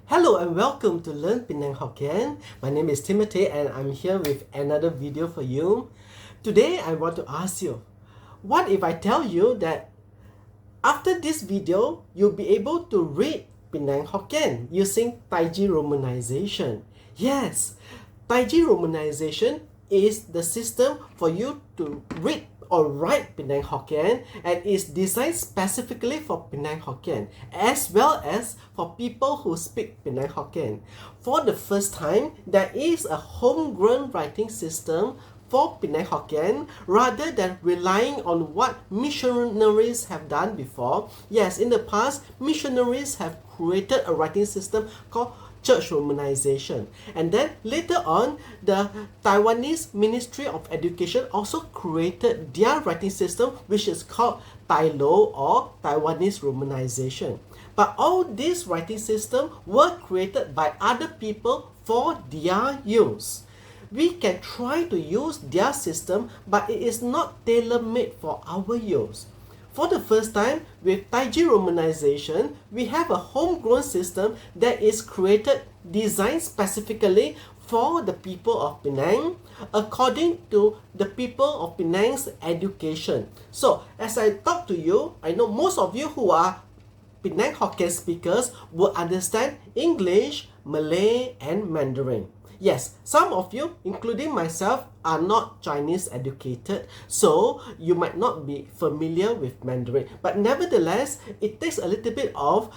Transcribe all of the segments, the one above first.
Hello and welcome to Learn Penang Hokkien. My name is Timothy and I'm here with another video for you. Today I want to ask you, what if I tell you that after this video, you'll be able to read Penang Hokkien using Taiji Romanisation? Yes, Taiji Romanisation is the system for you to read or write Penang Hokkien and is designed specifically for Penang Hokkien as well as for people who speak Penang Hokkien. For the first time, there is a homegrown writing system for Penang Hokkien rather than relying on what missionaries have done before. Yes, in the past, missionaries have created a writing system called Church Romanization. And then later on, the Taiwanese Ministry of Education also created their writing system, which is called Tai-lo or Taiwanese Romanization. But all these writing systems were created by other people for their use. We can try to use their system, but it is not tailor-made for our use. For the first time, with Taiji Romanisation, we have a homegrown system that is created, designed specifically for the people of Penang, according to the people of Penang's education. So, as I talk to you, I know most of you who are Penang Hokkien speakers will understand English, Malay, and Mandarin. Yes, some of you, including myself, are not Chinese educated, so you might not be familiar with Mandarin. But nevertheless, it takes a little bit of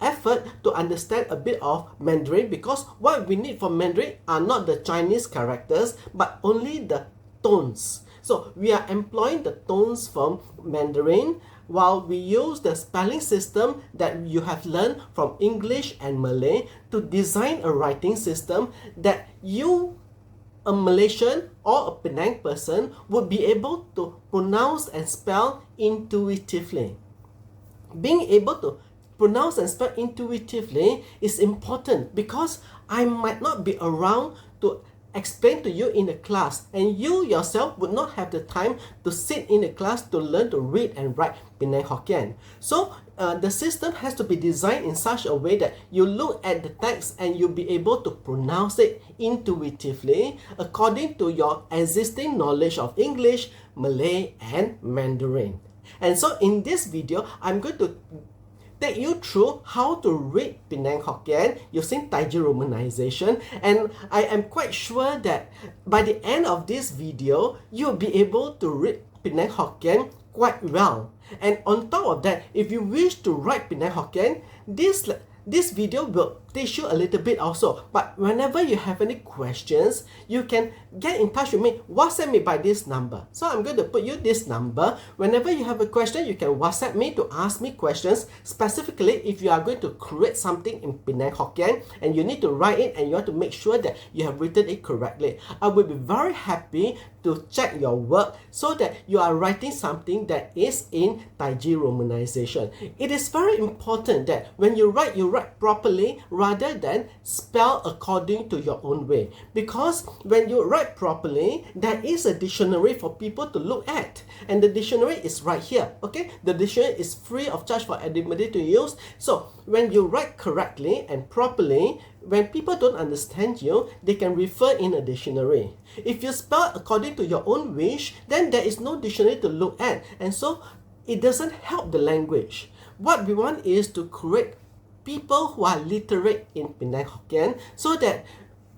effort to understand a bit of Mandarin, because what we need for Mandarin are not the Chinese characters, but only the tones. So we are employing the tones from Mandarin, while we use the spelling system that you have learned from English and Malay to design a writing system that you, a Malaysian or a Penang person, would be able to pronounce and spell intuitively. Being able to pronounce and spell intuitively is important because I might not be around to explain to you in the class, and you yourself would not have the time to sit in the class to learn to read and write Penang Hokkien. So the system has to be designed in such a way that you look at the text and you'll be able to pronounce it intuitively according to your existing knowledge of English, Malay, and Mandarin. And so in this video, I'm going to take you through how to read Penang Hokkien using Taiji Romanisation, and I am quite sure that by the end of this video, you'll be able to read Penang Hokkien quite well. And on top of that, if you wish to write Penang Hokkien, this video will teach you a little bit also. But whenever you have any questions, you can get in touch with me. WhatsApp me by this number. So I'm going to put you this number. Whenever you have a question, you can WhatsApp me to ask me questions. Specifically, if you are going to create something in Penang Hokkien and you need to write it and you want to make sure that you have written it correctly, I will be very happy to check your work so that you are writing something that is in Taiji Romanisation. It is very important that when you write properly rather than spell according to your own way. Because when you write properly, there is a dictionary for people to look at. And the dictionary is right here. Okay? The dictionary is free of charge for anybody to use. So when you write correctly and properly, when people don't understand you, they can refer in a dictionary. If you spell according to your own wish, then there is no dictionary to look at. And so it doesn't help the language. What we want is to create people who are literate in Penang Hokkien, so that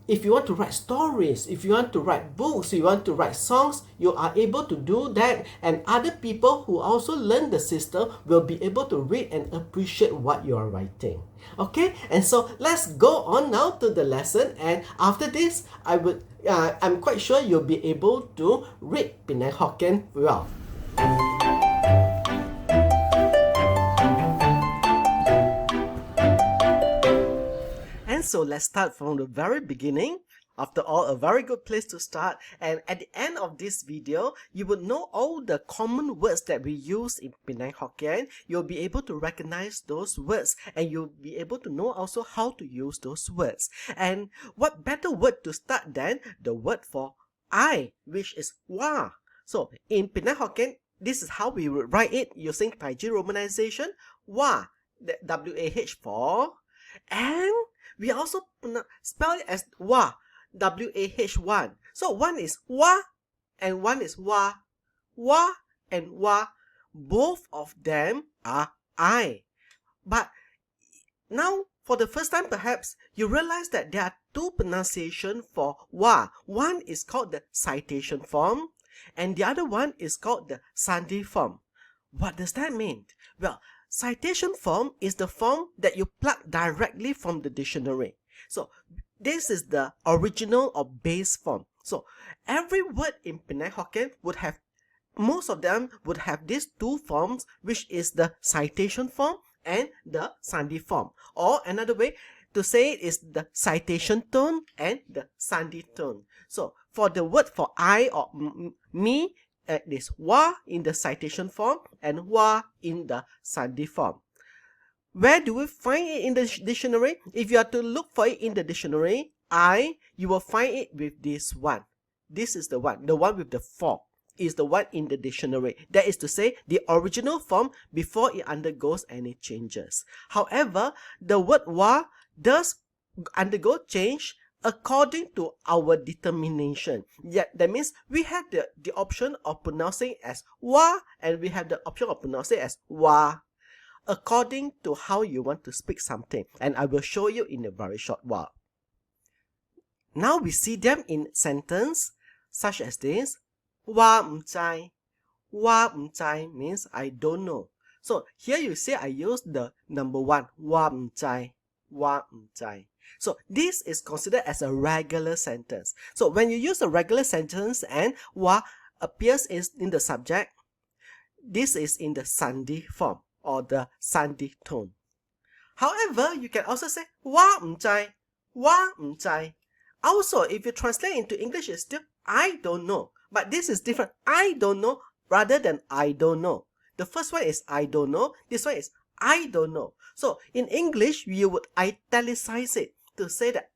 if you want to write stories, if you want to write books, you want to write songs, you are able to do that, and other people who also learn the system will be able to read and appreciate what you are writing. Okay, and so let's go on now to the lesson, and after this, I'm quite sure you'll be able to read Penang Hokkien well. So let's start from the very beginning. After all, a very good place to start. And at the end of this video, you will know all the common words that we use in Penang Hokkien. You'll be able to recognize those words, and you'll be able to know also how to use those words. And what better word to start than the word for I, which is wa. So in Penang Hokkien, this is how we would write it using Taiji Romanisation. Wa, the W-A-H for. And we also spell it as wa, W-A-H-1. So one is wa and one is wa. Wa and wa, both of them are I. But now, for the first time perhaps, you realize that there are two pronunciations for wa. One is called the citation form and the other one is called the Sandhi form. What does that mean? Well, citation form is the form that you plug directly from the dictionary. So this is the original or base form. So every word in Penang Hokkien would have, most of them would have these two forms, which is the citation form and the Sandhi form. Or another way to say it is the citation tone and the Sandhi tone. So for the word for I or me, it is wa in the citation form and wa in the Sandhi form. Where do we find it in the dictionary? If you are to look for it in the dictionary, you will find it with this one. This is the one with the 4 is the one in the dictionary. That is to say, the original form before it undergoes any changes. However, the word wa does undergo change according to our determination. Yet that means we have the option of pronouncing as wa and we have the option of pronouncing as wa, according to how you want to speak something. And I will show you in a very short while. Now we see them in sentence such as this. Wa mzai. Wa mzai means I don't know. So here you see I use the number 1. Wa mzai. Wa mzai. So this is considered as a regular sentence. So when you use a regular sentence and wa appears in the subject, this is in the Sandhi form or the Sandhi tone. However, you can also say wa mzai. Wa mzai. Also, if you translate into English, it's still I don't know. But this is different. I don't know rather than I don't know. The first one is I don't know. This one is I don't know. So in English, you would italicize it to say that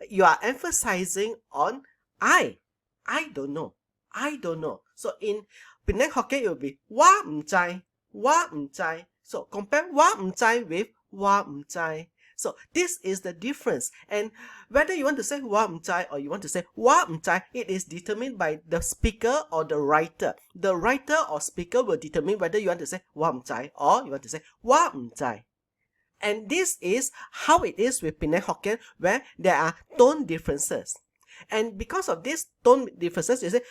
you are emphasizing on I. I don't know. I don't know. So in Penang Hokkien, it will be wa mzai. Wa mzai. So compare wa mzai with wa mzai. So this is the difference. And whether you want to say wa mzai or you want to say wa mzai, it is determined by the speaker or the writer. The writer or speaker will determine whether you want to say wa mzai or you want to say wa mzai. And this is how it is with Penang Hokkien, where there are tone differences. And because of these tone differences, you say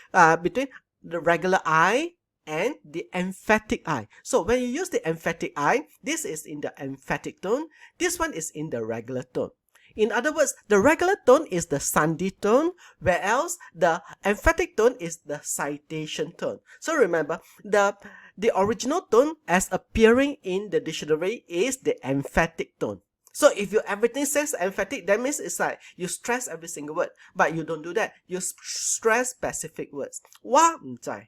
between the regular I and the emphatic I. So when you use the emphatic I, this is in the emphatic tone. This one is in the regular tone. In other words, the regular tone is the Sandhi tone, whereas the emphatic tone is the citation tone. So remember, the original tone as appearing in the dictionary is the emphatic tone. So if everything says emphatic, that means it's like you stress every single word, but you don't do that. You stress specific words. Wa mzai.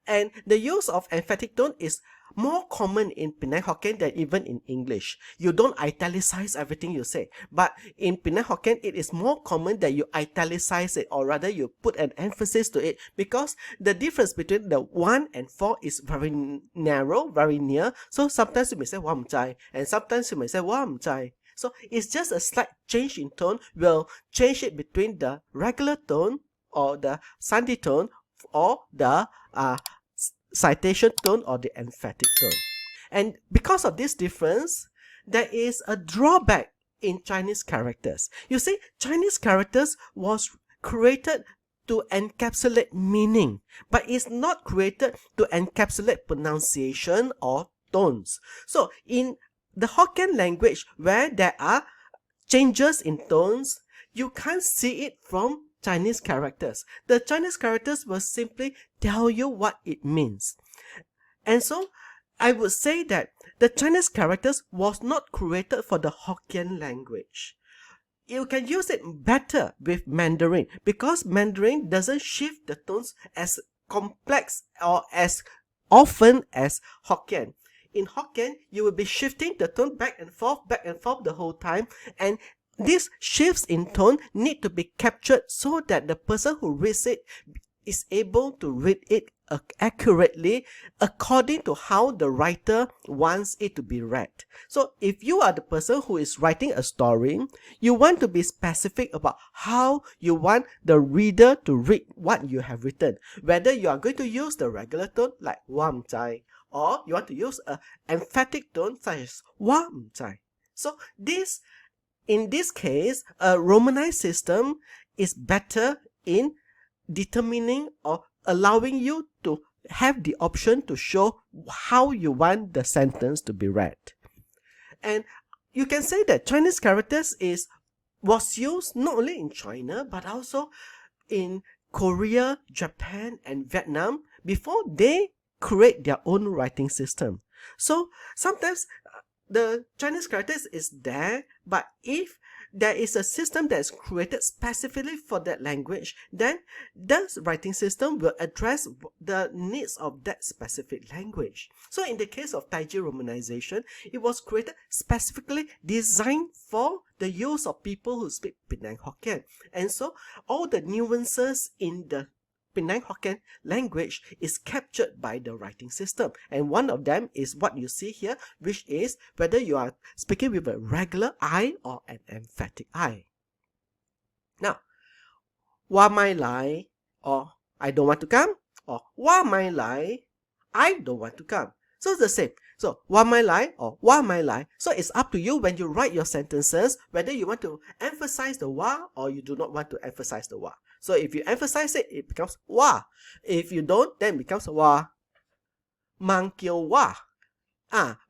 And the use of emphatic tone is more common in Penang Hokkien than even in English. You don't italicize everything you say. But in Penang Hokkien, it is more common that you italicize it, or rather you put an emphasis to it, because the difference between the 1 and 4 is very narrow, very near. So sometimes you may say wa mzai, and sometimes you may say wa mzai. So it's just a slight change in tone. We'll change it between the regular tone or the Sandhi tone or the citation tone or the emphatic tone. And because of this difference, there is a drawback in Chinese characters. You see, Chinese characters was created to encapsulate meaning, but it's not created to encapsulate pronunciation or tones. So in the Hokkien language, where there are changes in tones, you can't see it from Chinese characters. The Chinese characters will simply tell you what it means. And so I would say that the Chinese characters was not created for the Hokkien language. You can use it better with Mandarin, because Mandarin doesn't shift the tones as complex or as often as Hokkien. In Hokkien, you will be shifting the tone back and forth the whole time, and these shifts in tone need to be captured so that the person who reads it is able to read it accurately according to how the writer wants it to be read. So if you are the person who is writing a story, you want to be specific about how you want the reader to read what you have written. Whether you are going to use the regular tone like wa zai, or you want to use an emphatic tone such as wa zai. So in this case, a Romanized system is better in determining or allowing you to have the option to show how you want the sentence to be read. And you can say that Chinese characters was used not only in China but also in Korea, Japan, and Vietnam before they create their own writing system. So sometimes the Chinese characters is there, but if there is a system that is created specifically for that language, then the writing system will address the needs of that specific language. So in the case of Taiji Romanisation, it was created specifically designed for the use of people who speak Penang Hokkien. And so all the nuances in the Penang Hokkien language is captured by the writing system, and one of them is what you see here, which is whether you are speaking with a regular I or an emphatic I. Now, wa mai lai, or I don't want to come, or wa mai lai, I don't want to come. So it's the same. So wa mai lai or wa mai lai. So it's up to you when you write your sentences whether you want to emphasize the wa or you do not want to emphasize the wa. So if you emphasize it, it becomes wa. If you don't, then it becomes wa. Mang kio wa.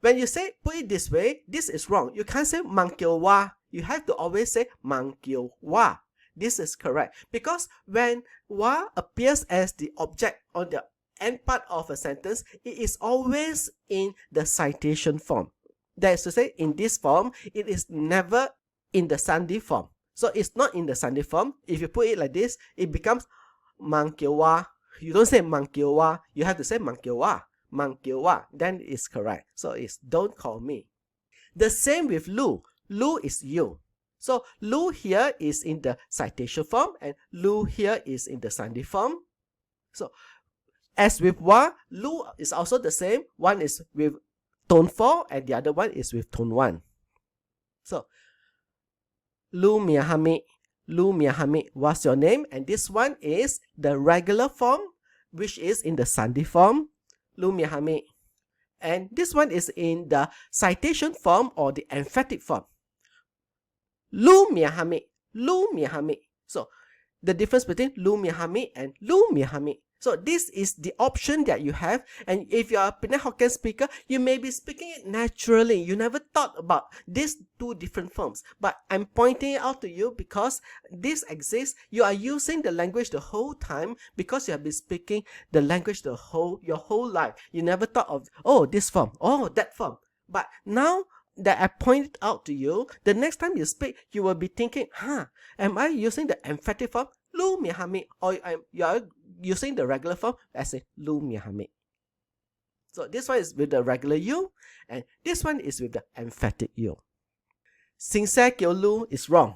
When you say, put it this way, this is wrong. You can't say mang kio wa. You have to always say mang kio wa. This is correct. Because when wa appears as the object on the end part of a sentence, it is always in the citation form. That is to say, in this form, it is never in the Sandhi form. So it's not in the Sandhi form. If you put it like this, it becomes mang kio wa. You don't say mang kio wa. You have to say mang kio wa. Mang kio wa. Then it's correct. So it's don't call me. The same with lu. Lu is you. So lu here is in the citation form and lu here is in the Sandhi form. So as with wa, lu is also the same. One is with tone 4 and the other one is with tone 1. So Lu Miyahami. Lu Miyahami. What's your name? And this one is the regular form, which is in the Sandhi form. Lu Miyahami. And this one is in the citation form or the emphatic form. Lu Miyahami. Lu Miyahami. So the difference between Lu Miyahami and Lu Miyahami. So this is the option that you have, and if you are a Penang Hokkien speaker, you may be speaking it naturally. You never thought about these two different forms, but I'm pointing it out to you because this exists. You are using the language the whole time because you have been speaking the language your whole life. You never thought of, oh, this form, oh, that form. But now that I pointed out to you, the next time you speak, you will be thinking, am I using the emphatic form, Lu Miyahami, or you are using the regular form, as in Lu Miyahami. So this one is with the regular U, and this one is with the emphatic U. Sincere Kyo Lu is wrong.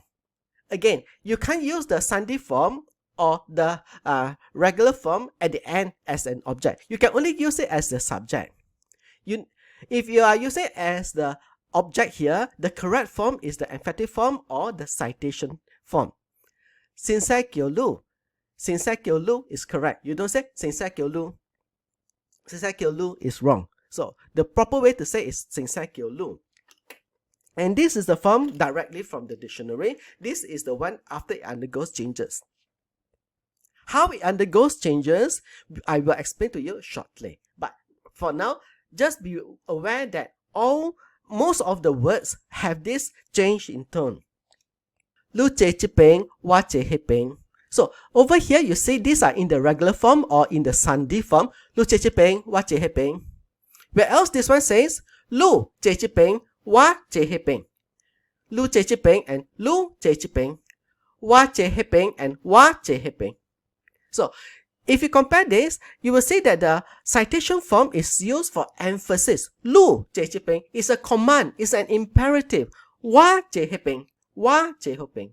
Again, you can't use the Sandhi form or the regular form at the end as an object. You can only use it as the subject. If you are using it as the object here, the correct form is the emphatic form or the citation form. Sincere Kyo Lu. Sincere Kyo Lu is correct. You don't say Sincere Kyo Lu. Sincere Kyo Lu is wrong. So the proper way to say is Sincere Kyo Lu. And this is the form directly from the dictionary. This is the one after it undergoes changes. How it undergoes changes, I will explain to you shortly. But for now, just be aware that most of the words have this change in tone. Lu che chi peng, wa che he peng. So over here you see these are in the regular form or in the Sandhi form. Lu che chi peng, wa che he peng. Where else this one says Lu che chi peng, wa che he peng. Lu che chi peng and Lu che chi peng. Wa che he peng and wa che he peng. So if you compare this, you will see that the citation form is used for emphasis. Lu che chi peng is a command, it's an imperative. Wa che he peng, wa che he peng.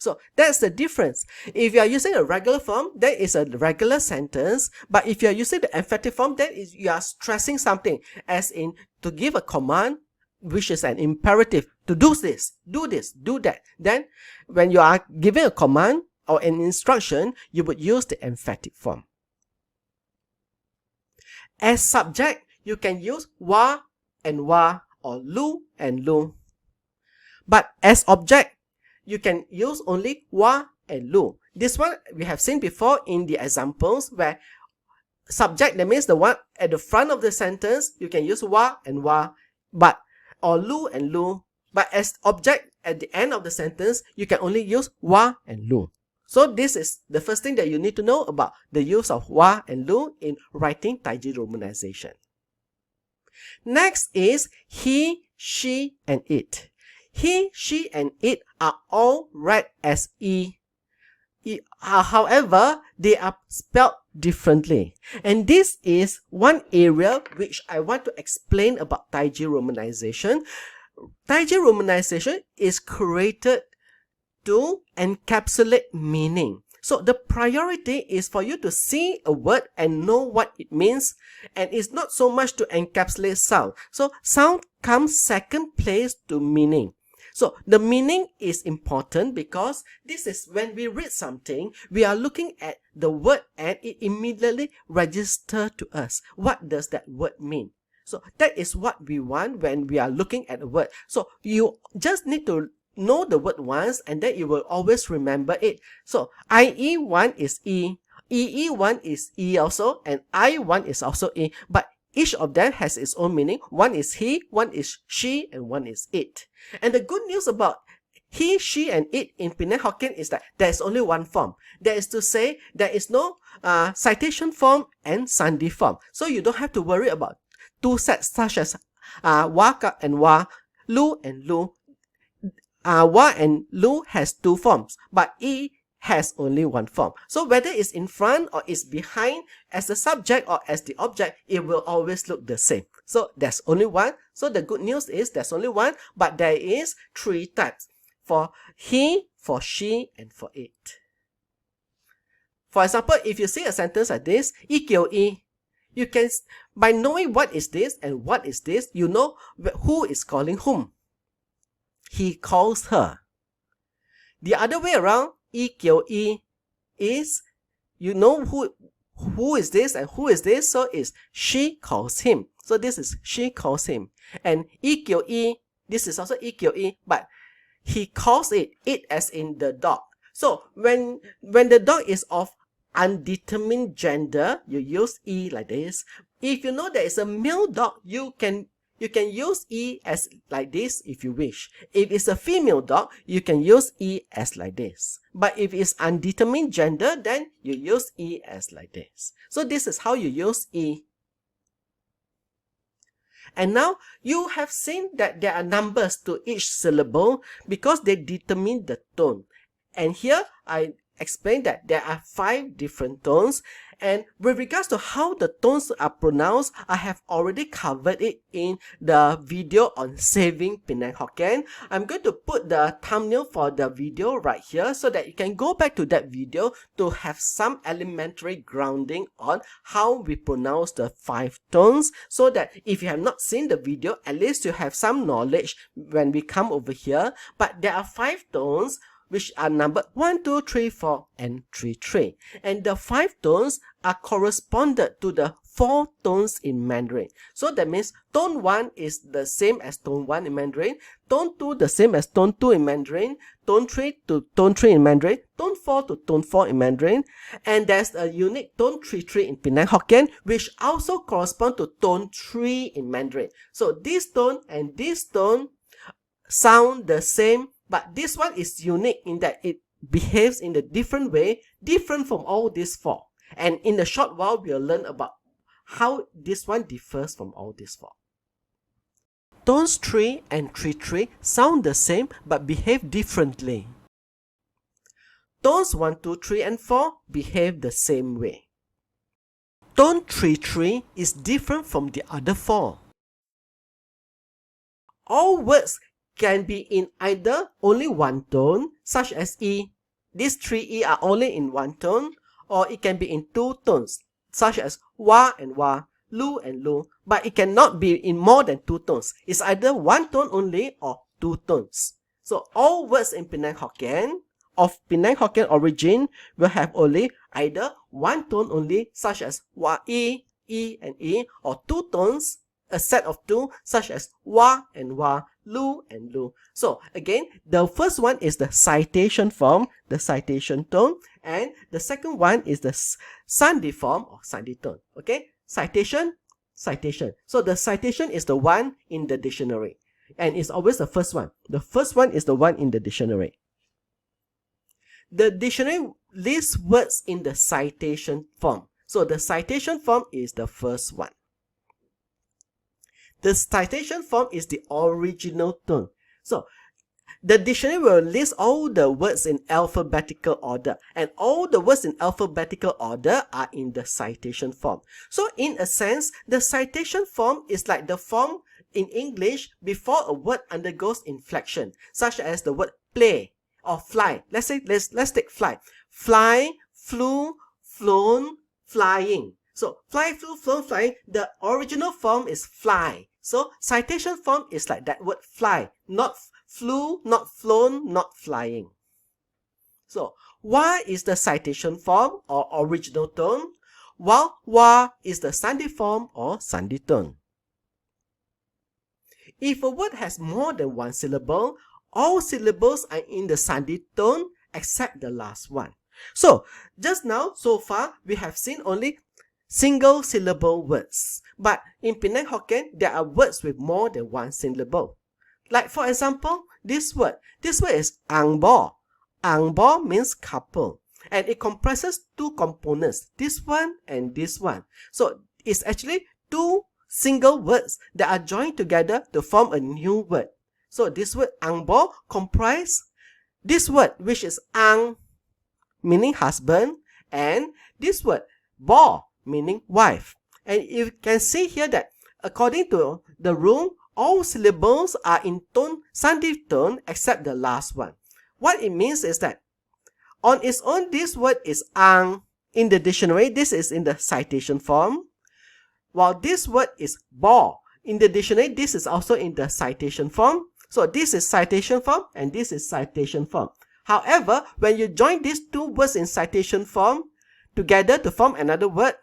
So that's the difference. If you are using a regular form, that is a regular sentence. But if you are using the emphatic form, that is you are stressing something, as in to give a command, which is an imperative, to do this, do that. Then when you are giving a command or an instruction, you would use the emphatic form. As subject, you can use wa and wa or lu and lu. But as object, you can use only wa and lu. This one we have seen before in the examples, where subject, that means the one at the front of the sentence, you can use wa and wa, or lu and lu. But as object at the end of the sentence, you can only use wa and lu. So this is the first thing that you need to know about the use of wa and lu in writing Taiji Romanisation. Next is he, she, and it. He, she, and it are all read as e. However, they are spelled differently. And this is one area which I want to explain about Taiji Romanisation. Taiji Romanisation is created to encapsulate meaning. So the priority is for you to see a word and know what it means, and it's not so much to encapsulate sound. So sound comes second place to meaning. So the meaning is important because this is when we read something, we are looking at the word and it immediately registers to us. What does that word mean? So that is what we want when we are looking at a word. So you just need to know the word once and then you will always remember it. So IE1 is E, EE1 is E also, and I1 is also E. But each of them has its own meaning. One is he, one is she, and one is it. And the good news about he, she, and it in Penang Hokkien is that there is only one form. That is to say, there is no citation form and Sandhi form. So you don't have to worry about two sets such as wa and wa, lu and lu. Wa and lu has two forms, but e has only one form. So whether it's in front or it's behind, as the subject or as the object, it will always look the same. So there's only one. So the good news is there's only one, but there is three types: for he, for she, and for it. For example, if you see a sentence like this, e, you can, by knowing what is this and what is this, you know who is calling whom. He calls her. The other way around, e is, you know who is this and who is this, so it's she calls him. So this is she calls him. And e, this is also e, but he calls it as in the dog. So when the dog is of undetermined gender, you use e like this. If you know there is a male dog, you can use e as like this if you wish. If it's a female dog, you can use e as like this. But if it's undetermined gender, then you use e as like this. So this is how you use e. And now you have seen that there are numbers to each syllable because they determine the tone. And here I explained that there are 5 different tones. And with regards to how the tones are pronounced, I have already covered it in the video on saving Penang Hokkien. I'm going to put the thumbnail for the video right here so that you can go back to that video to have some elementary grounding on how we pronounce the 5 tones, so that if you have not seen the video, at least you have some knowledge when we come over here. But there are 5 tones which are numbered 1, 2, 3, 4, and 3, 3. And the 5 tones are corresponded to the 4 tones in Mandarin. So that means tone 1 is the same as tone 1 in Mandarin, tone 2 the same as tone 2 in Mandarin, tone 3 to tone 3 in Mandarin, tone 4 to tone 4 in Mandarin, and there's a unique tone 3, 3 in Penang Hokkien, which also correspond to tone 3 in Mandarin. So this tone and this tone sound the same, but this one is unique in that it behaves in a different way, different from all these 4. And in a short while, we'll learn about how this one differs from all these 4. Tones 3 and 3, 3 sound the same but behave differently. Tones 1, 2, 3, and 4 behave the same way. Tone 3, 3 is different from the other 4. All words can be in either only one tone, such as E. These three E are only in one tone, or it can be in two tones, such as Wa and Wa, Lu and Lu, but it cannot be in more than two tones. It's either one tone only or two tones. So all words in Penang Hokkien of Penang Hokkien origin will have only either one tone only, such as Wa E, E and E, or two tones, a set of two, such as Wa and Wa, Lu and Lu. So again, the first one is the citation form, the citation tone, and the second one is the Sandhi form or Sandhi tone. Okay, citation, citation. So the citation is the one in the dictionary, and it's always the first one. The first one is the one in the dictionary. The dictionary lists words in the citation form. So the citation form is the first one. The citation form is the original tone. So the dictionary will list all the words in alphabetical order, and all the words in alphabetical order are in the citation form. So in a sense, the citation form is like the form in English before a word undergoes inflection, such as the word play or fly. Let's take fly. Fly, flew, flown, flying. So fly, flew, flown, flying. The original form is fly. So citation form is like that word fly, not flew, not flown, not flying. So Wa is the citation form or original tone, while Wa is the Sandhi form or Sandhi tone. If a word has more than one syllable, all syllables are in the Sandhi tone except the last one. So just now, so far, we have seen only single syllable words. But in Penang Hokkien, there are words with more than one syllable. Like for example, this word. This word is ang bo. Ang bo means couple. And it comprises two components, this one and this one. So it's actually two single words that are joined together to form a new word. So this word ang bo comprises this word, which is ang, meaning husband, and this word bo, meaning wife. And you can see here that according to the rule, all syllables are in tone, Sandhi tone, except the last one. What it means is that on its own, this word is ang. In the dictionary, this is in the citation form, while this word is bo. In the dictionary, this is also in the citation form. So this is citation form and this is citation form. However, when you join these two words in citation form together to form another word,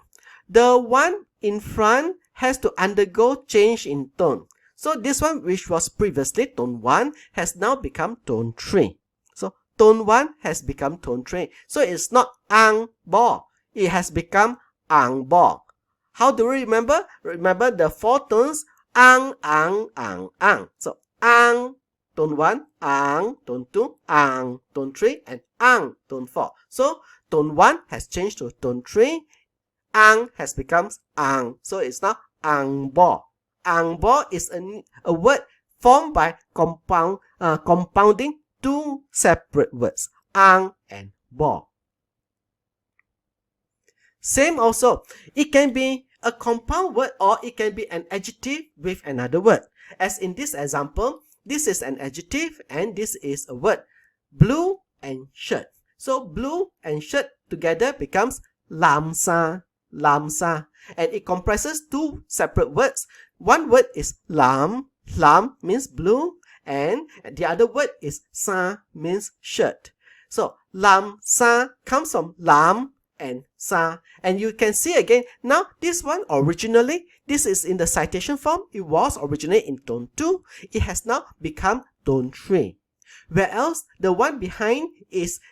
the one in front has to undergo change in tone. So this one, which was previously tone 1, has now become tone 3. So tone 1 has become tone 3. So it's not ang bo. It has become ang bo. How do we remember? Remember the four tones: ang, ang, ang, ang. So ang, tone 1, ang, tone 2, ang, tone 3, and ang, tone 4. So tone 1 has changed to tone 3. Ang has become ang. So it's now ang bo. Ang bo is a word formed by compounding two separate words, ang and bo. Same also, it can be a compound word or it can be an adjective with another word. As in this example, this is an adjective and this is a word, blue and shirt. So blue and shirt together becomes lam sa, lam sa. And it comprises two separate words. One word is lam, lam means blue, and the other word is sa, means shirt. So lam sa comes from lam and sa. And you can see again, now this one originally, this is in the citation form. It was originally in tone 2. It has now become tone 3. Whereas the one behind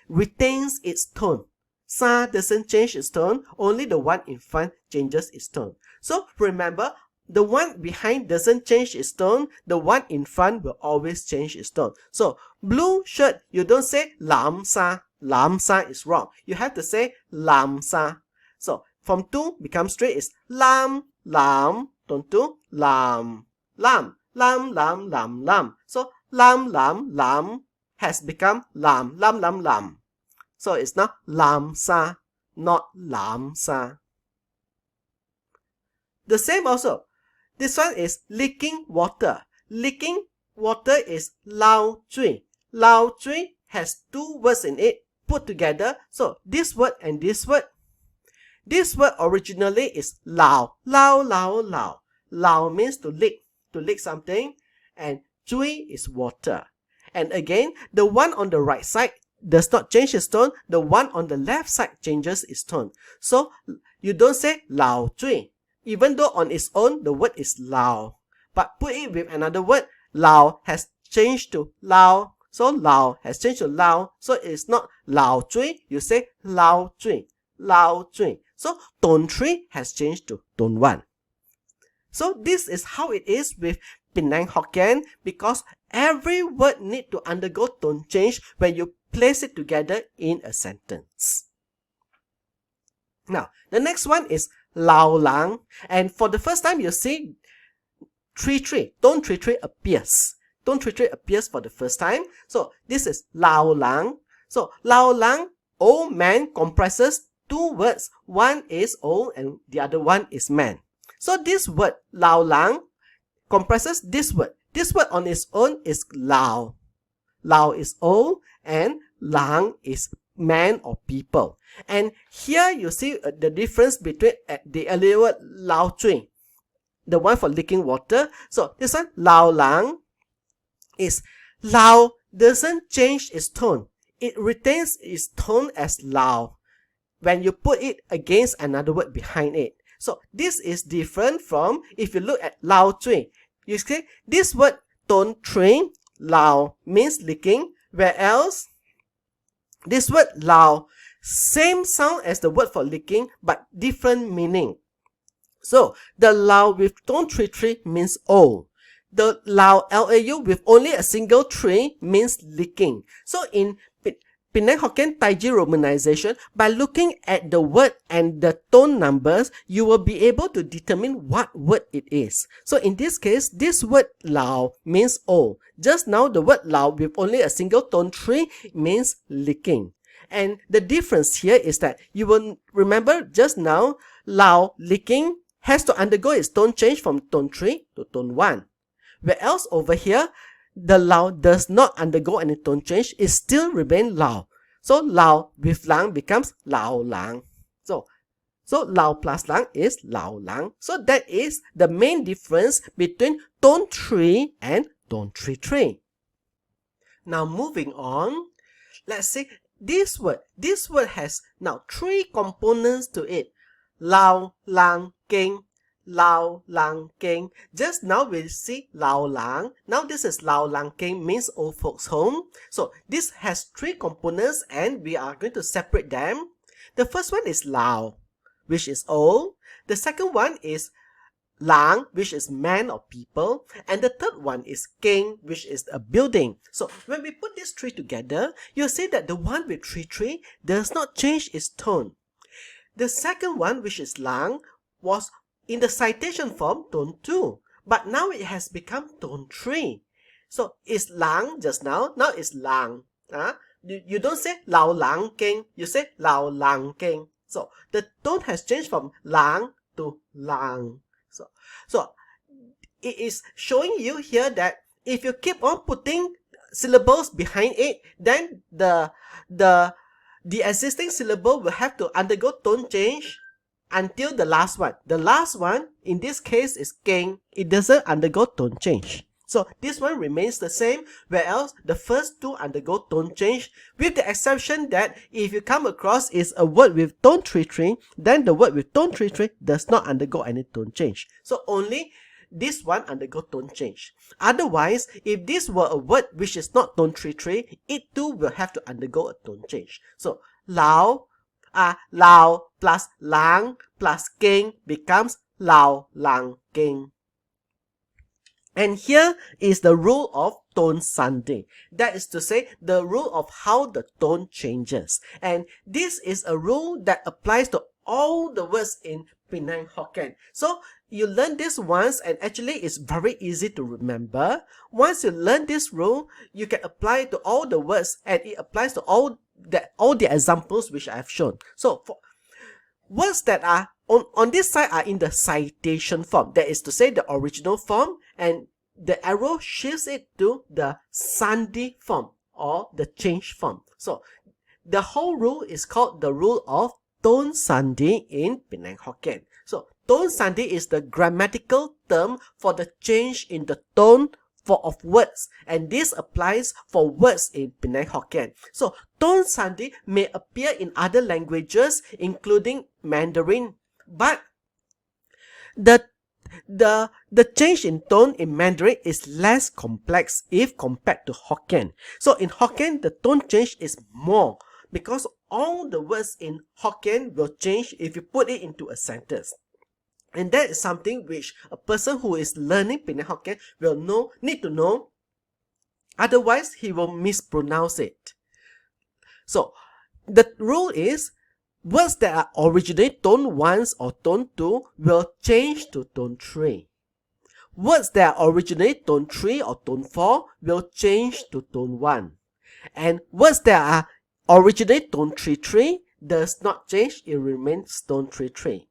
retains its tone. Sa doesn't change its tone, only the one in front changes its tone. So remember, the one behind doesn't change its tone, the one in front will always change its tone. So blue shirt, you don't say lam sa. Lam sa is wrong. You have to say lam sa. So from 2 becomes 3 is lam, lam, tone 2, lam, lam, lam, lam, lam, lam. So lam, lam, lam has become lam, lam, lam, lam. So it's now lam sa, not lam sa. The same also. This one is leaking water. Leaking water is lao zui. Lao zui has two words in it put together. So this word and this word originally is lao. Lao, lao, lao. Lao means to lick something, and zui is water. And again, the one on the right side does not change its tone. The one on the left side changes its tone. So you don't say lao zui, even though on its own the word is lao. But put it with another word, lao has changed to lao. So lao has changed to lao. So it's not lao zui, you say lao zui. Lao zui. So tone 3 has changed to tone 1. So this is how it is with Penang Hokkien, because every word need to undergo tone change when you place it together in a sentence. Now, the next one is lao lang, and for the first time you see 3-3, tone 3-3 appears. Tone 3-3 appears for the first time. So this is lao lang. So lao lang, old man, comprises two words. One is old and the other one is man. So this word lao lang comprises this word. This word on its own is lao. Lao is old and lang is man or people. And here you see the difference between the earlier word lao zui, the one for licking water. So this one lao lang is lao doesn't change its tone. It retains its tone as lao when you put it against another word behind it. So this is different from if you look at lao zui. You see this word tone 3, lao means licking, whereas this word lao, same sound as the word for licking but different meaning. So the lao with tone 3-3 means old. The lao lau with only a single 3 means licking. So in Penang Hokkien Taiji Romanisation, by looking at the word and the tone numbers, you will be able to determine what word it is. So in this case, this word lao means old. Just now, the word lao with only a single tone 3 means licking. And the difference here is that you will remember just now, lao licking has to undergo its tone change from tone 3 to tone 1. Whereas over here, the lao does not undergo any tone change, it still remains lao. So lao with lang becomes lao lang. So lao plus lang is lao lang. So that is the main difference between tone 3 and tone 3-3. Now moving on, let's see this word. This word has now 3 components to it. Lao, lang, king. Lao lang keng. Just now we see lao lang. Now this is lao lang keng, means old folks home. So this has 3 components and we are going to separate them. The first one is lao, which is old. The second one is lang, which is man or people. And the third one is keng, which is a building. So when we put these 3 together, you'll see that the one with 3-3 does not change its tone. The second one, which is lang, was in the citation form, tone 2. But now it has become tone 3. So it's lang just now. Now it's lang. You don't say lao lang keng. You say lao lang keng. So the tone has changed from lang to lang. So it is showing you here that if you keep on putting syllables behind it, then the existing syllable will have to undergo tone change until the last one. The last one, in this case, is keng. It doesn't undergo tone change. So this one remains the same, whereas the first 2 undergo tone change, with the exception that if you come across is a word with tone 3-3, then the word with tone 3-3 does not undergo any tone change. So only this one undergo tone change. Otherwise, if this were a word which is not tone 3-3, it too will have to undergo a tone change. So lao plus lang plus keng becomes lao lang keng. And here is the rule of tone Sandhi. That is to say, the rule of how the tone changes. And this is a rule that applies to all the words in Penang Hokkien. So you learn this once and actually it's very easy to remember. Once you learn this rule, you can apply it to all the words and it applies to all the examples which I have shown. So for words that are on this side are in the citation form. That is to say, the original form, and the arrow shifts it to the Sandhi form or the change form. So the whole rule is called the rule of tone Sandhi in Penang Hokkien. So tone Sandhi is the grammatical term for the change in the tone of words, and this applies for words in Penang Hokkien. So tone Sandhi may appear in other languages including Mandarin, but the change in tone in Mandarin is less complex if compared to Hokkien. So in Hokkien, the tone change is more because all the words in Hokkien will change if you put it into a sentence. And that is something which a person who is learning Penang Hokkien will need to know. Otherwise, he will mispronounce it. So the rule is words that are originally tone 1 or tone 2 will change to tone 3. Words that are originally tone 3 or tone 4 will change to tone 1. And words that are originally tone 3 does not change, it remains tone 3.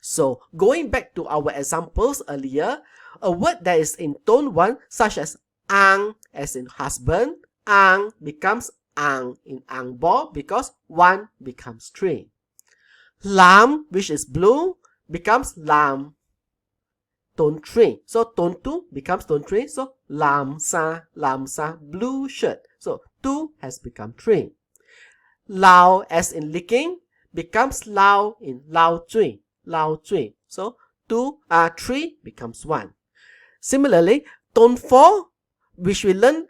So going back to our examples earlier, a word that is in tone 1 such as ang as in husband, ang becomes ang in ang bo because 1 becomes 3. Lam, which is blue, becomes lam, tone 3. So tone 2 becomes tone 3. So lam sa, blue shirt. So 2 has become 3. Lao as in licking becomes lao in lao zui. So 3 becomes 1. Similarly, tone 4, which we learned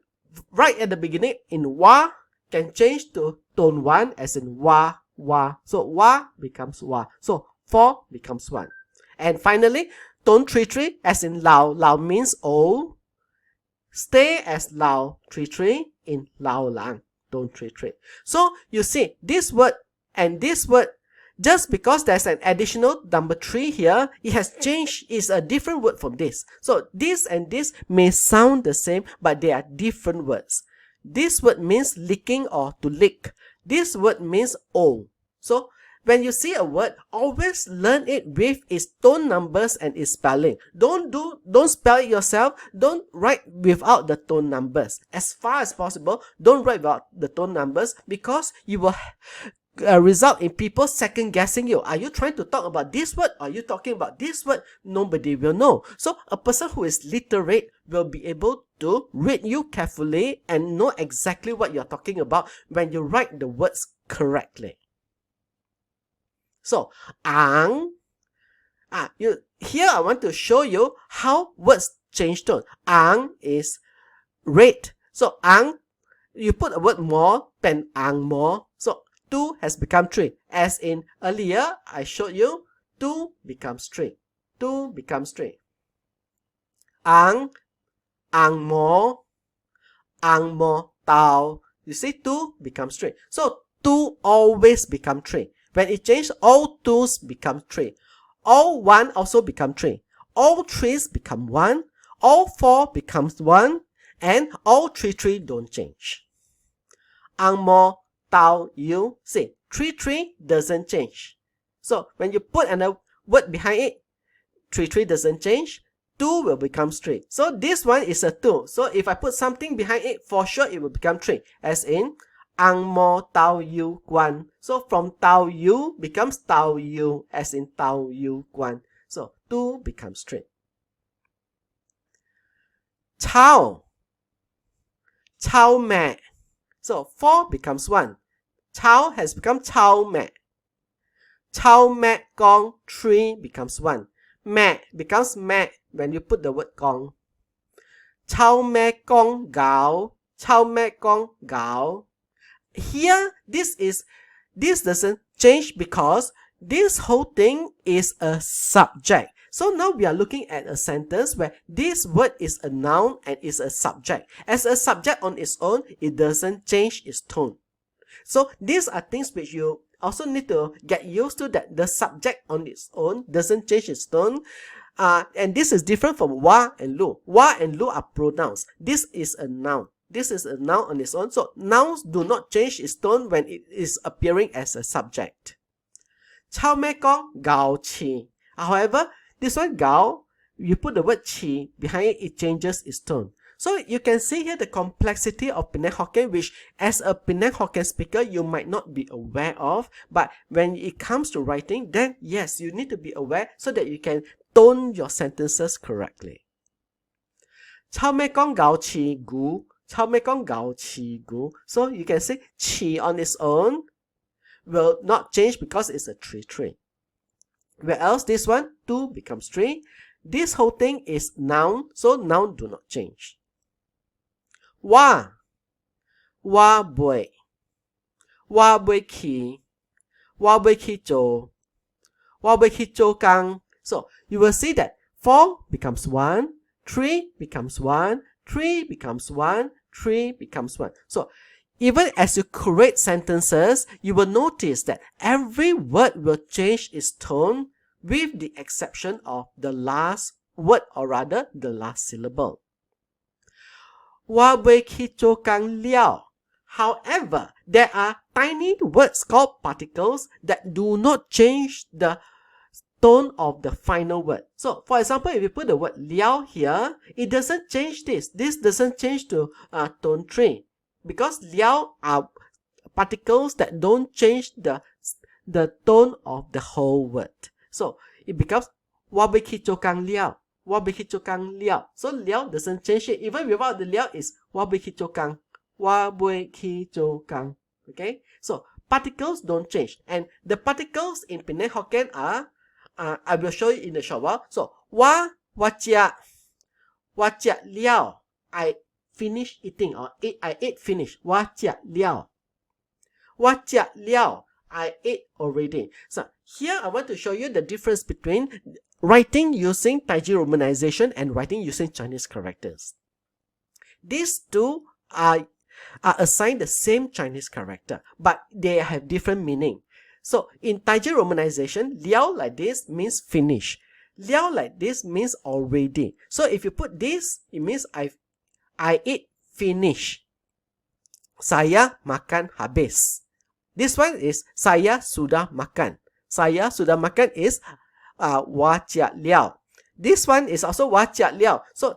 right at the beginning in wa, can change to tone 1 as in wa. So wa becomes wa. So 4 becomes 1. And finally, tone 3 as in lao. Lao means old. Stay as lao 3 in lao lang. Tone 3. So you see, this word and this word, just because there's an additional number 3 here, it has changed, is a different word from this. So this and this may sound the same, but they are different words. This word means licking or to lick. This word means old. So when you see a word, always learn it with its tone numbers and its spelling. Don't spell it yourself. Don't write without the tone numbers. As far as possible, don't write without the tone numbers because you will result in people second guessing you. Are you trying to talk about this word? Are you talking about this word? Nobody will know. So a person who is literate will be able to read you carefully and know exactly what you're talking about when you write the words correctly. So ang, here I want to show you how words change tone. Ang is red. So ang, you put a word more, pen ang more. So 2 has become 3. As in earlier, I showed you 2 becomes 3. 2 becomes 3. Ang mo tao. You see 2 becomes 3. So 2 always become 3. When it changes, all 2s become 3. All 1 also become 3. All 3s become 1. All 4 becomes 1. And all 3 don't change. Ang mo tao you. See, 3 doesn't change. So when you put another word behind it, 3 doesn't change. 2 will become 3. So this one is a 2. So if I put something behind it, for sure it will become 3. As in, ang mo tao you guan. So from tao you becomes tao you, as in tao you guan. So 2 becomes 3. Chao me. So 4 becomes 1. Chao has become chao me. Chao me gong, 3 becomes 1. Me becomes me when you put the word gong. Chao me gong gao. Chao me gong gao. Here, this doesn't change because this whole thing is a subject. So now we are looking at a sentence where this word is a noun and is a subject. As a subject on its own, it doesn't change its tone. So these are things which you also need to get used to, that the subject on its own doesn't change its tone. And this is different from wa and lu. Wa and lu are pronouns. This is a noun. This is a noun on its own. So nouns do not change its tone when it is appearing as a subject. Chao me gong gao qi. However, this one gao, you put the word chi behind it, it changes its tone. So you can see here the complexity of Penang Hokkien, which as a Penang Hokkien speaker, you might not be aware of. But when it comes to writing, then yes, you need to be aware so that you can tone your sentences correctly. Chao mei gong gao qi gu. Chao mei gong gao qi gu. So you can say qi on its own will not change because it's a 3-3. Where else this one, 2 becomes 3. This whole thing is noun, so noun do not change. Wa bui ki zhou gang. So you will see that 4 becomes 1, 3 becomes 1, 3 becomes 1, 3 becomes 1. So even as you create sentences, you will notice that every word will change its tone with the exception of the last word, or rather the last syllable. However, there are tiny words called particles that do not change the tone of the final word. So, for example, if you put the word liao here, it doesn't change this. This doesn't change to tone 3 because liao are particles that don't change the tone of the whole word. So, it becomes liao. Liao. So liao doesn't change it. Even without the liao, is okay? So particles don't change. And the particles in Penang Hokkien are, I will show you in a short while. So wa jia liao. I finished eating, or I ate finish. Wa jia liao. I ate already. So here I want to show you the difference between writing using Taiji Romanisation and writing using Chinese characters. These two are assigned the same Chinese character, but they have different meaning. So in Taiji Romanisation, liao like this means finish. Liao like this means already. So if you put this, it means I ate finish. Saya makan habis. This one is saya sudah makan. Saya sudah makan is wa jia liao. This one is also wa jia liao. So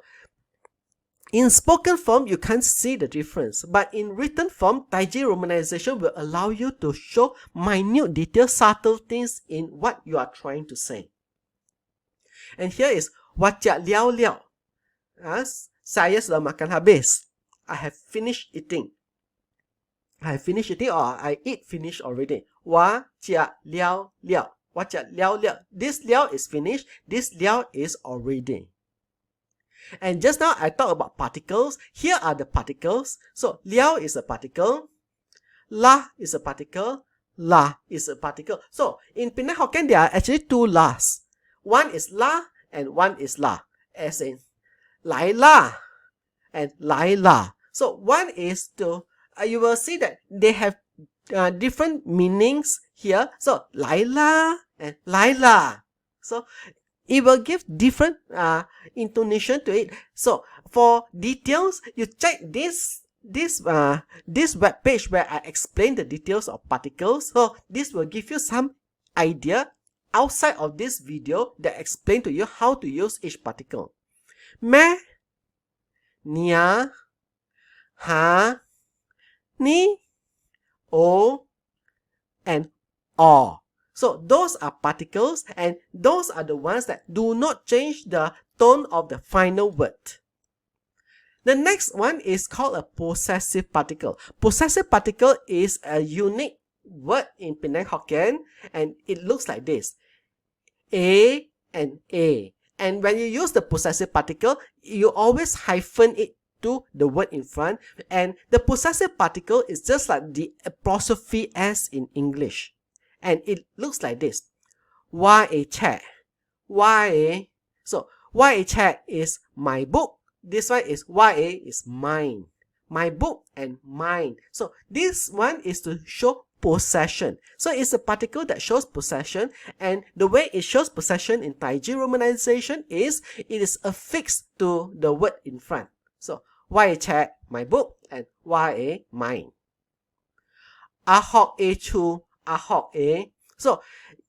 in spoken form, you can't see the difference. But in written form, Taiji Romanisation will allow you to show minute details, subtle things in what you are trying to say. And here is wa jia liao liao. Saya sudah makan habis. I have finished eating. I finished eating, or I eat finish already. Wa jia liao liao. Wa jia liao liao. This liao is finished. This liao is already. And just now I talked about particles. Here are the particles. So liao is a particle. La is a particle. La is a particle. So in Penang Hokkien, there are actually two las. One is la and one is la. As in lai la and lai la. So one is to you will see that they have different meanings here. So Laila and Laila. So it will give different intonation to it. So for details, you check this web page where I explain the details of particles. So this will give you some idea outside of this video that explain to you how to use each particle. Me, nia, ha, ni, o, and o. So those are particles, and those are the ones that do not change the tone of the final word. The next one is called a possessive particle. Possessive particle is a unique word in Penang Hokkien, and it looks like this. A and A. And when you use the possessive particle, you always hyphen it to the word in front, and the possessive particle is just like the apostrophe S in English, and it looks like this. Why a chair? Why a? So why a chair is my book. This one is why a is mine. My book and mine. So this one is to show possession. So it's a particle that shows possession, and the way it shows possession in Taiji Romanisation is it is affixed to the word in front. So why a chair, my book, and why a mine. A hok a chu, a hok a. So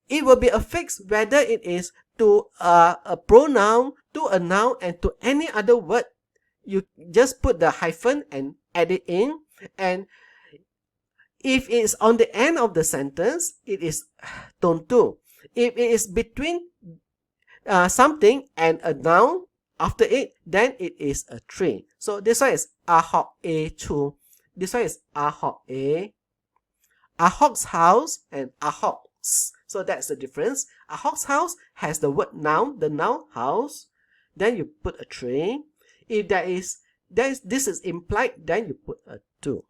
it will be affixed whether it is to a pronoun, to a noun and to any other word, you just put the hyphen and add it in. And if it's on the end of the sentence, it is tone 2. If it is between something and a noun after it, then it is a 3. So this one is a hok a chu. This one is a hok a. A hok's house and a hok's. So that's the difference. A hok's house has the word noun, the noun house. Then you put a 3. If this is implied, then you put a 2.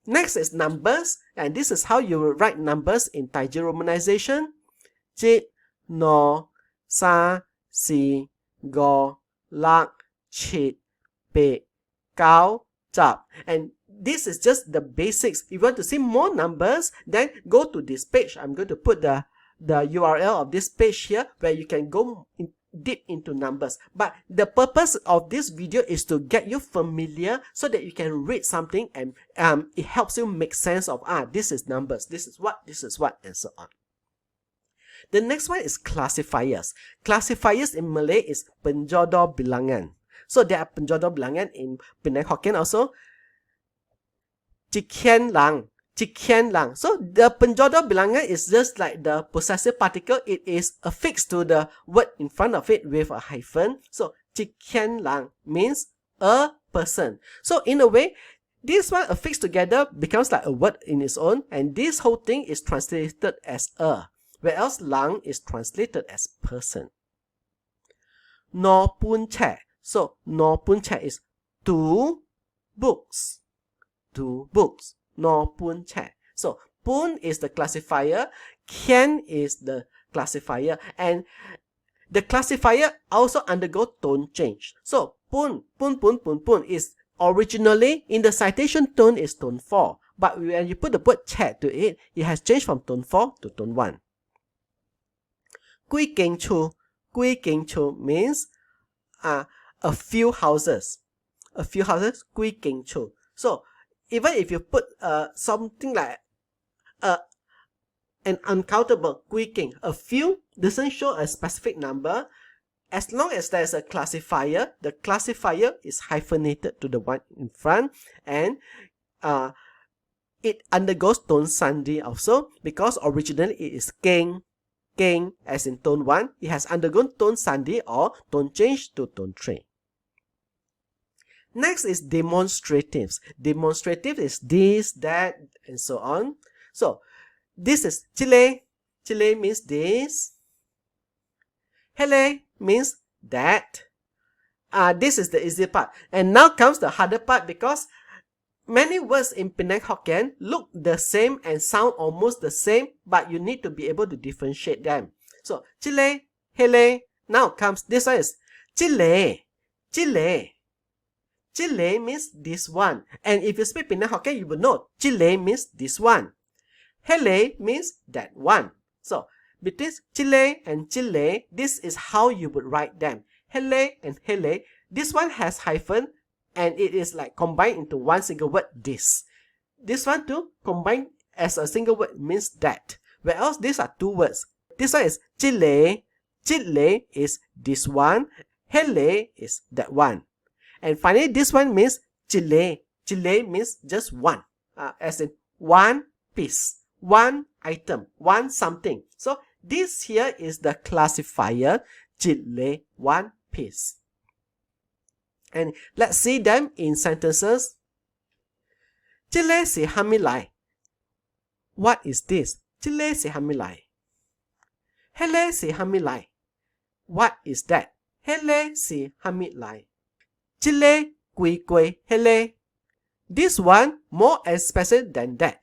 Next is numbers, and this is how you will write numbers in Taiji Romanisation. Chit, no, sa, si, go, lak, chit, pe, kao, chap. And this is just the basics. If you want to see more numbers, then go to this page. I'm going to put the URL of this page here where you can go deep into numbers. But the purpose of this video is to get you familiar so that you can read something and it helps you make sense of this is numbers, this is what, and so on. The next one is classifiers. Classifiers in Malay is penjodoh bilangan. So there are penjodoh bilangan in Penang Hokkien also. Chikian lang. So the penjodoh bilangan is just like the possessive particle. It is affixed to the word in front of it with a hyphen. So chikian lang means a person. So in a way, this one affixed together becomes like a word in its own, and this whole thing is translated as a, whereas lang is translated as person. No pun che. So no pun che is 2 books. 2 books. No pun che. So pun is the classifier, kian is the classifier, and the classifier also undergo tone change. So pun is originally in the citation tone is tone 4, but when you put the word che to it, it has changed from tone 4 to tone 1. Kui keng chu means a few houses. A few houses, kui keng chu. So even if you put something like an uncountable, kui keng, a few doesn't show a specific number. As long as there's a classifier, the classifier is hyphenated to the one in front, and it undergoes tone sandhi also, because originally it is keng, as in tone 1. It has undergone tone sandhi or tone change to tone 3. Next is demonstratives. Demonstrative is this, that, and so on. So this is chile. Chile means this. Hele means that. This is the easy part. And now comes the harder part, because many words in Penang Hokkien look the same and sound almost the same, but you need to be able to differentiate them. So chile, hele. Now comes this one is chile. Chile. Chile means this one. And if you speak Penang Hokkien, you will know chile means this one. Hele means that one. So between chile and chile, this is how you would write them. Hele and hele. This one has hyphen, and it is like combined into one single word, this. This one too, combined as a single word, means that. Whereas these are two words. This one is chile. Chile is this one. Hele is that one. And finally, this one means chile. Chile means just one. As in one piece, one item, one something. So this here is the classifier, chile, one piece. And let's see them in sentences. Chile si hami lai. What is this? Chile si hami lai. Hele si hami lai. What is that? Hele si hami lai. Chile kui kui hele. This one more expensive than that.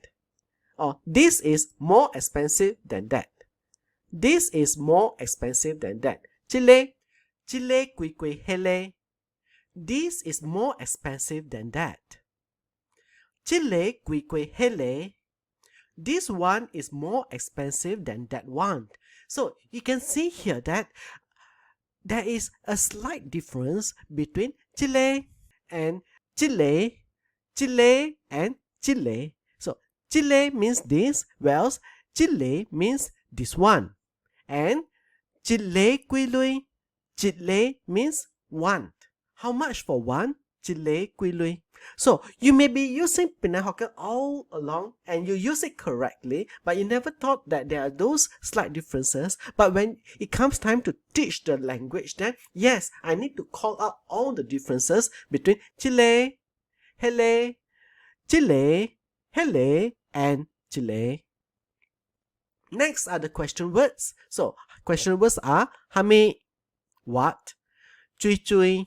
Or this is more expensive than that. This is more expensive than that. Chile kui kui hele. This is more expensive than that. Chile kui kui hele. This one is more expensive than that one. So you can see here that there is a slight difference between chile and chile, chile and chile. So chile means this, whereas chile means this one. And chile kui lui Chile means one. How much for one? Chile kui lui. So you may be using Penang Hokkien all along and you use it correctly, but you never thought that there are those slight differences. But when it comes time to teach the language, then yes, I need to call out all the differences between Chile, hele, Chile, hele, and Chile. Next are the question words. So question words are hami, what, chui chui,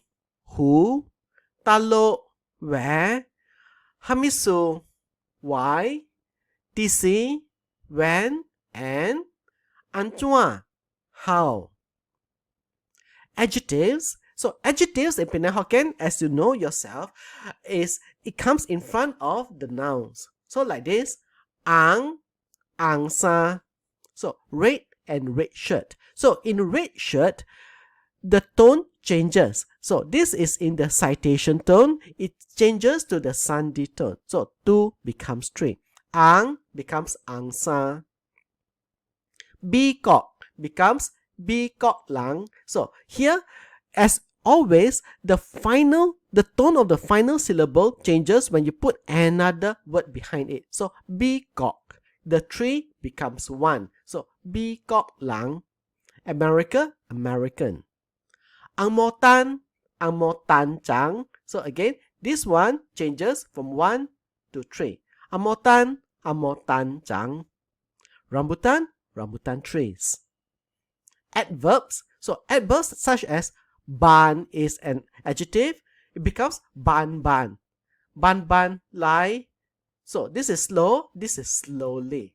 who, Tai-lo, where, hamisu, why, tisi, when, and antua, how. Adjectives. So adjectives in Penang Hokkien, as you know yourself, it comes in front of the nouns. So like this, ang, ang sa. So red and red shirt. So in red shirt, the tone changes. So this is in the citation tone. It changes to the Sandhi tone. So 2 becomes 3. Ang becomes ang sa. Bikok becomes bikok lang. So here, as always, the tone of the final syllable changes when you put another word behind it. So bikok, the 3 becomes 1. So bikok lang. America, American. Ang mo tan chang. So again, this one changes from 1 to 3. Ang mo tan chang. Rambutan, rambutan trees. Adverbs. So adverbs such as ban is an adjective. It becomes ban ban. Ban ban lai. So this is slow, this is slowly.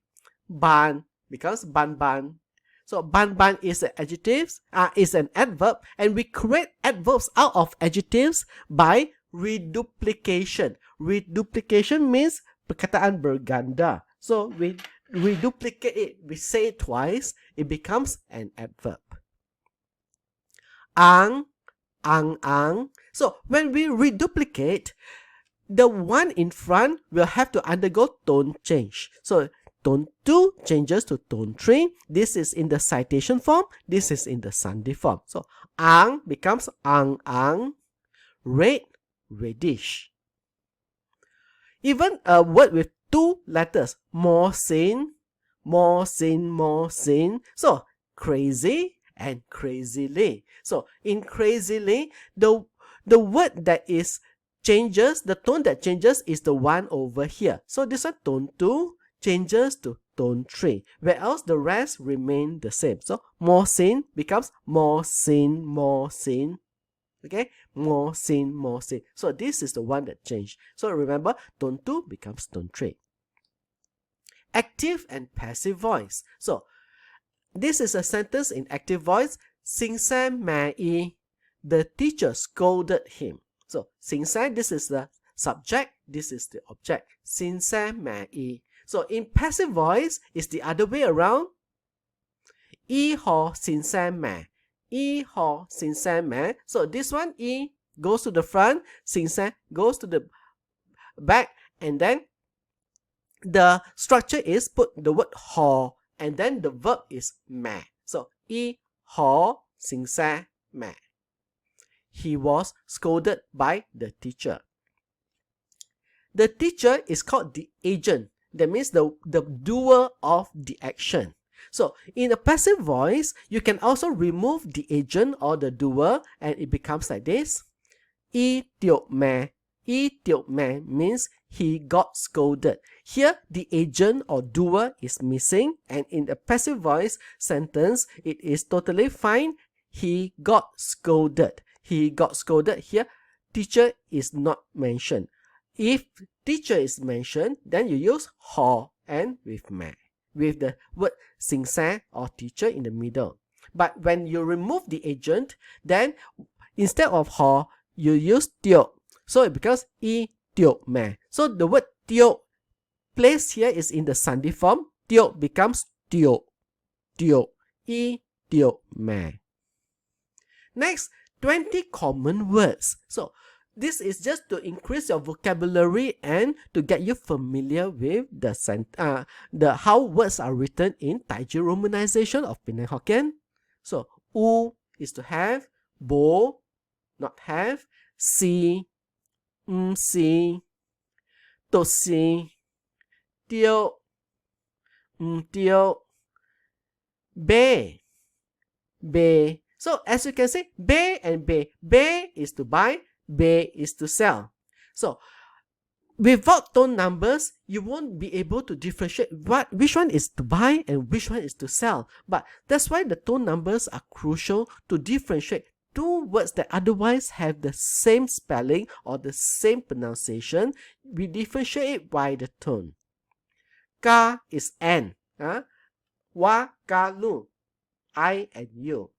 Ban becomes ban ban. So ban ban is an adjective, is an adverb, and we create adverbs out of adjectives by reduplication. Reduplication means perkataan berganda. So we reduplicate it, we say it twice, it becomes an adverb. Ang, ang. So when we reduplicate, the one in front will have to undergo tone change. So tone 2 changes to tone 3. This is in the citation form. This is in the Sandhi form. So ang becomes ang ang. Red, reddish. Even a word with 2 letters, more sin. So crazy and crazily. So in crazily, the word that is changes, the tone that changes is the one over here. So this one, tone 2 changes to tone 3, where else the rest remain the same. So more sin becomes more sin. Okay, more sin. So this is the one that changed. So remember, tone 2 becomes tone 3. Active and passive voice. So this is a sentence in active voice. Sing Sam Mai, the teacher scolded him. So Sing Sam, this is the subject, this is the object. Sing Sam Mai. So in passive voice, it's the other way around. I ho Sing Sam Mai. I ho Sing Sam Mai. So this one, I goes to the front, Sing Sam goes to the back, and then the structure is put the word ho, and then the verb is ma. So I ho Sing Sam Mai. He was scolded by the teacher. The teacher is called the agent. That means the doer of the action. So in a passive voice, you can also remove the agent or the doer, and it becomes like this. I tiok me. I tiok me means he got scolded. Here, the agent or doer is missing, and in the passive voice sentence, it is totally fine. He got scolded. He got scolded. Here, teacher is not mentioned. If teacher is mentioned, then you use ho and with me, with the word sing sa or teacher in the middle. But when you remove the agent, then instead of ho, you use tiok. So it becomes I tiok me. So the word tiok placed here is in the Sandhi form. Tiok becomes tiok. Tiok. I tiok me. Next, 20 common words. So this is just to increase your vocabulary and to get you familiar with the how words are written in Taiji Romanisation of Penang Hokkien. So, u is to have, bo, not have, si, si, to si, tiêu, tiêu, be, be. So as you can see, be and be. Be is to buy, be is to sell. So without tone numbers, you won't be able to differentiate which one is to buy and which one is to sell. But that's why the tone numbers are crucial to differentiate two words that otherwise have the same spelling or the same pronunciation. We differentiate by the tone. Ka is and. Wa, ka, lu. I and you.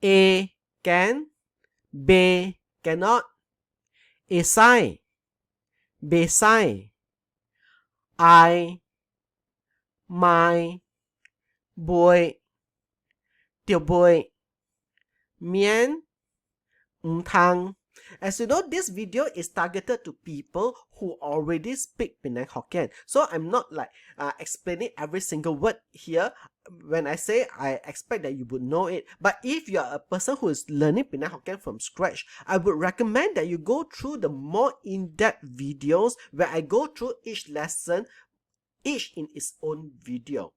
A can, B cannot. A sai, B sai. I, my, boy, tiểu boy, mian, thang. As you know, this video is targeted to people who already speak Penang Hokkien. So I'm not like explaining every single word here. When I say, I expect that you would know it. But if you are a person who is learning Penang Hokkien from scratch, I would recommend that you go through the more in-depth videos where I go through each lesson, each in its own video.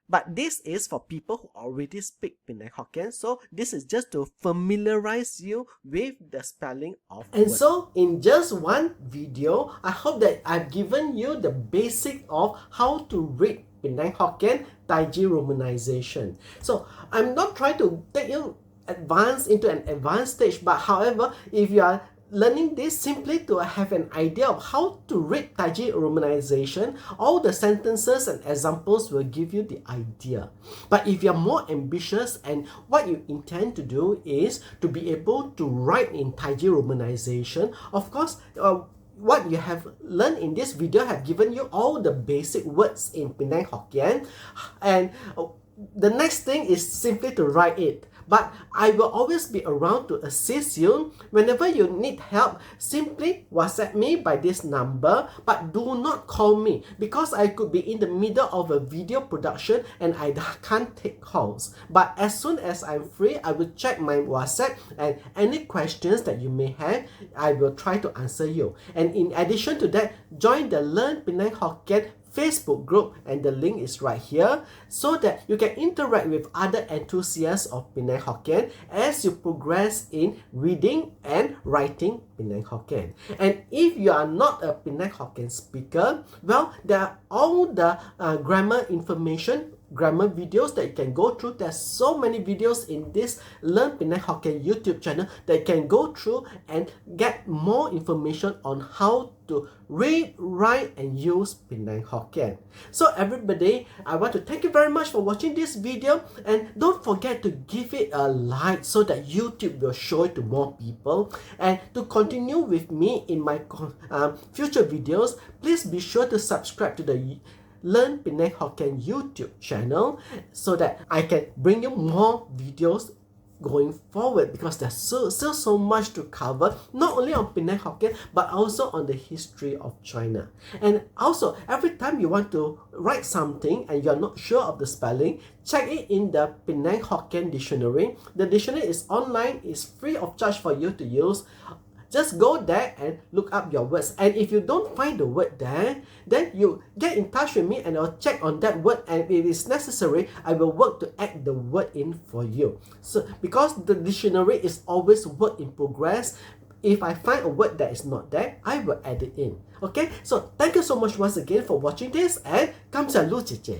But this is for people who already speak Penang Hokkien, so this is just to familiarize you with the spelling of words. And so, in just one video, I hope that I've given you the basic of how to read Penang Hokkien Taiji Romanisation. So, I'm not trying to take you into an advanced stage, but however, if you are learning this simply to have an idea of how to read Taiji Romanisation, all the sentences and examples will give you the idea. But if you're more ambitious and what you intend to do is to be able to write in Taiji Romanisation, of course, what you have learned in this video have given you all the basic words in Penang Hokkien, and the next thing is simply to write it. But I will always be around to assist you. Whenever you need help, simply WhatsApp me by this number, but do not call me because I could be in the middle of a video production and I can't take calls. But as soon as I'm free, I will check my WhatsApp, and any questions that you may have, I will try to answer you. And in addition to that, join the Learn Penang Hokkien Facebook group, and the link is right here, so that you can interact with other enthusiasts of Penang Hokkien as you progress in reading and writing Penang Hokkien. And if you are not a Penang Hokkien speaker, well, there are all the grammar videos that you can go through. There's so many videos in this Learn Penang Hokkien YouTube channel that you can go through and get more information on how to read, write, and use Penang Hokkien. So everybody, I want to thank you very much for watching this video, and don't forget to give it a like so that YouTube will show it to more people. And to continue with me in my future videos, please be sure to subscribe to the Learn Penang Hokkien YouTube channel so that I can bring you more videos going forward, because there's still so much to cover, not only on Penang Hokkien but also on the history of China. And also, every time you want to write something and you're not sure of the spelling, check it in the Penang Hokkien dictionary. The dictionary is online, it's free of charge for you to use. Just go there and look up your words. And if you don't find the word there, then you get in touch with me and I'll check on that word, and if it is necessary, I will work to add the word in for you. So because the dictionary is always work in progress, if I find a word that is not there, I will add it in. Okay, so thank you so much once again for watching this, and 感謝 Lu 姐姐。